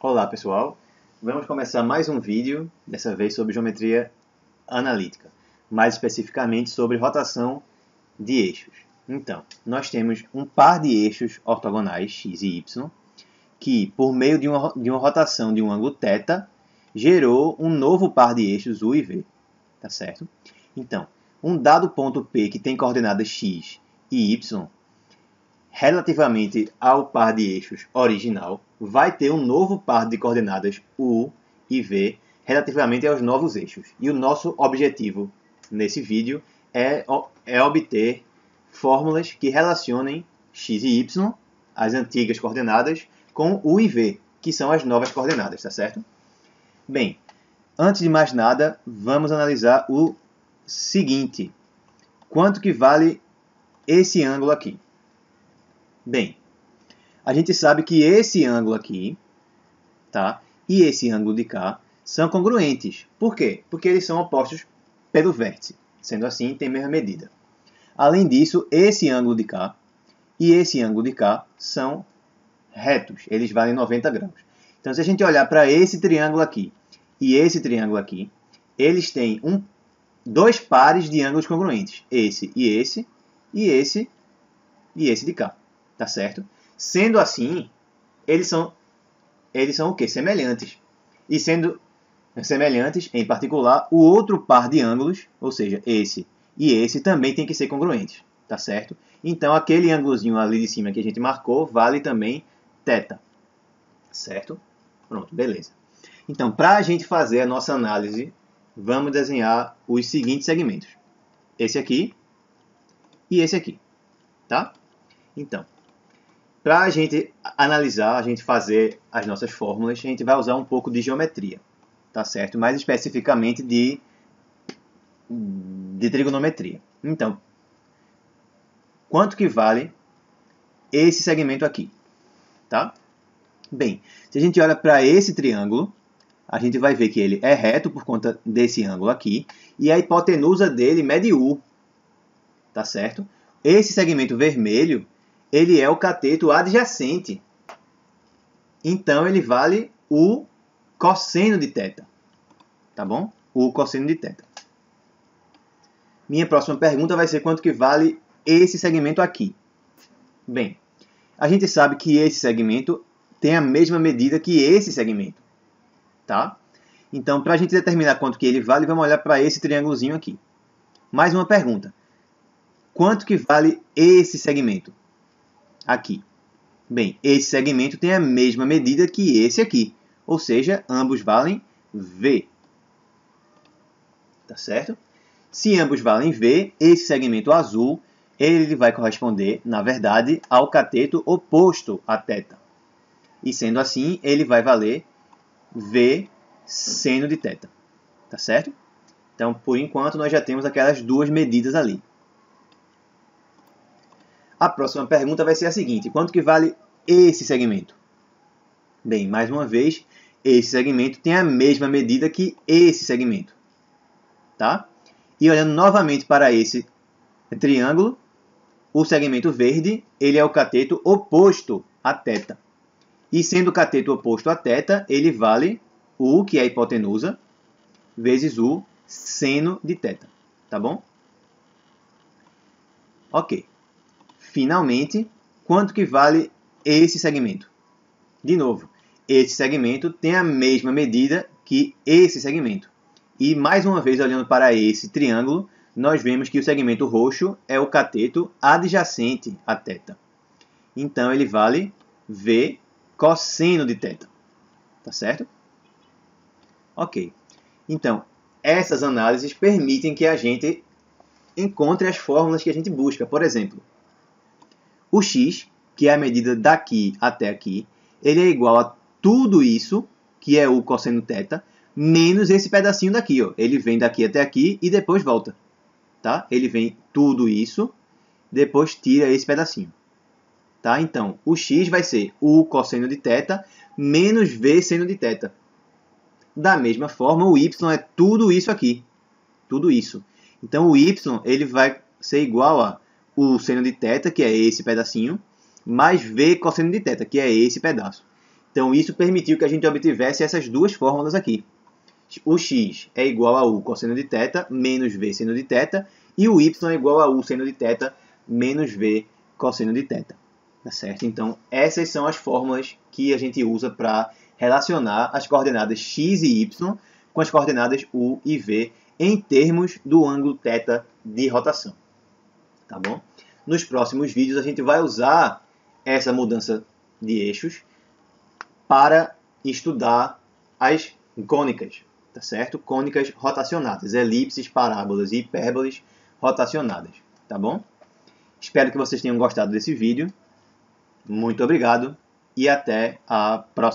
Olá pessoal, vamos começar mais um vídeo, dessa vez sobre geometria analítica, mais especificamente sobre rotação de eixos. Então, nós temos um par de eixos ortogonais, x e y, que por meio de uma rotação de um ângulo θ, gerou um novo par de eixos u e v, tá certo? Então, um dado ponto P que tem coordenadas x e y, relativamente ao par de eixos original, vai ter um novo par de coordenadas u e v relativamente aos novos eixos. E o nosso objetivo nesse vídeo é obter fórmulas que relacionem x e y, as antigas coordenadas, com u e v, que são as novas coordenadas, tá certo? Bem, antes de mais nada, vamos analisar o seguinte. Quanto que vale esse ângulo aqui? Bem, a gente sabe que esse ângulo aqui, tá, e esse ângulo de cá são congruentes. Por quê? Porque eles são opostos pelo vértice. Sendo assim, tem a mesma medida. Além disso, esse ângulo de cá e esse ângulo de cá são retos. Eles valem 90 graus. Então, se a gente olhar para esse triângulo aqui e esse triângulo aqui, eles têm dois pares de ângulos congruentes. Esse e esse, e esse e esse de cá. Tá certo? Sendo assim, eles são o quê? Semelhantes. E sendo semelhantes, em particular, o outro par de ângulos, ou seja, esse e esse, também tem que ser congruentes. Tá certo? Então, aquele ângulozinho ali de cima que a gente marcou, vale também θ. Certo? Pronto, beleza. Então, para a gente fazer a nossa análise, vamos desenhar os seguintes segmentos. Esse aqui e esse aqui. Tá? Então, para a gente analisar, a gente fazer as nossas fórmulas, a gente vai usar um pouco de geometria, tá certo? Mais especificamente de trigonometria. Então, quanto que vale esse segmento aqui? Tá? Bem, se a gente olha para esse triângulo, a gente vai ver que ele é reto por conta desse ângulo aqui, e a hipotenusa dele mede u, tá certo? Esse segmento vermelho, ele é o cateto adjacente. Então, ele vale o cosseno de θ. Tá bom? O cosseno de θ. Minha próxima pergunta vai ser quanto que vale esse segmento aqui. Bem, a gente sabe que esse segmento tem a mesma medida que esse segmento. Tá? Então, para a gente determinar quanto que ele vale, vamos olhar para esse triângulozinho aqui. Mais uma pergunta. Quanto que vale esse segmento? Aqui. Bem, esse segmento tem a mesma medida que esse aqui. Ou seja, ambos valem V. Tá certo? Se ambos valem V, esse segmento azul, ele vai corresponder, na verdade, ao cateto oposto a θ. E sendo assim, ele vai valer V seno de θ. Tá certo? Então, por enquanto, nós já temos aquelas duas medidas ali. A próxima pergunta vai ser a seguinte. Quanto que vale esse segmento? Bem, mais uma vez, esse segmento tem a mesma medida que esse segmento. Tá? E olhando novamente para esse triângulo, o segmento verde, ele é o cateto oposto a θ. E sendo o cateto oposto a θ, ele vale u, que é a hipotenusa, vezes u seno de θ. Tá bom? Ok. Finalmente, quanto que vale esse segmento? De novo, esse segmento tem a mesma medida que esse segmento. E mais uma vez, olhando para esse triângulo, nós vemos que o segmento roxo é o cateto adjacente a θ. Então, ele vale V cosseno de θ. Tá certo? Ok. Então, essas análises permitem que a gente encontre as fórmulas que a gente busca. Por exemplo, o x, que é a medida daqui até aqui, ele é igual a tudo isso, que é o cosseno θ, menos esse pedacinho daqui. Ó. Ele vem daqui até aqui e depois volta. Tá? Ele vem tudo isso, depois tira esse pedacinho. Tá? Então, o x vai ser o cosseno de θ menos v seno de θ. Da mesma forma, o y é tudo isso aqui. Tudo isso. Então, o y ele vai ser igual a o seno de θ, que é esse pedacinho, mais v cosseno de θ, que é esse pedaço. Então isso permitiu que a gente obtivesse essas duas fórmulas aqui. O x é igual a u cosseno de θ menos v seno de θ, e o y é igual a u seno de θ menos v cosseno de θ. Tá certo? Então, essas são as fórmulas que a gente usa para relacionar as coordenadas x e y com as coordenadas u e v em termos do ângulo θ de rotação. Tá bom? Nos próximos vídeos a gente vai usar essa mudança de eixos para estudar as cônicas, tá certo? Cônicas rotacionadas, elipses, parábolas e hipérboles rotacionadas, tá bom? Espero que vocês tenham gostado desse vídeo. Muito obrigado e até a próxima.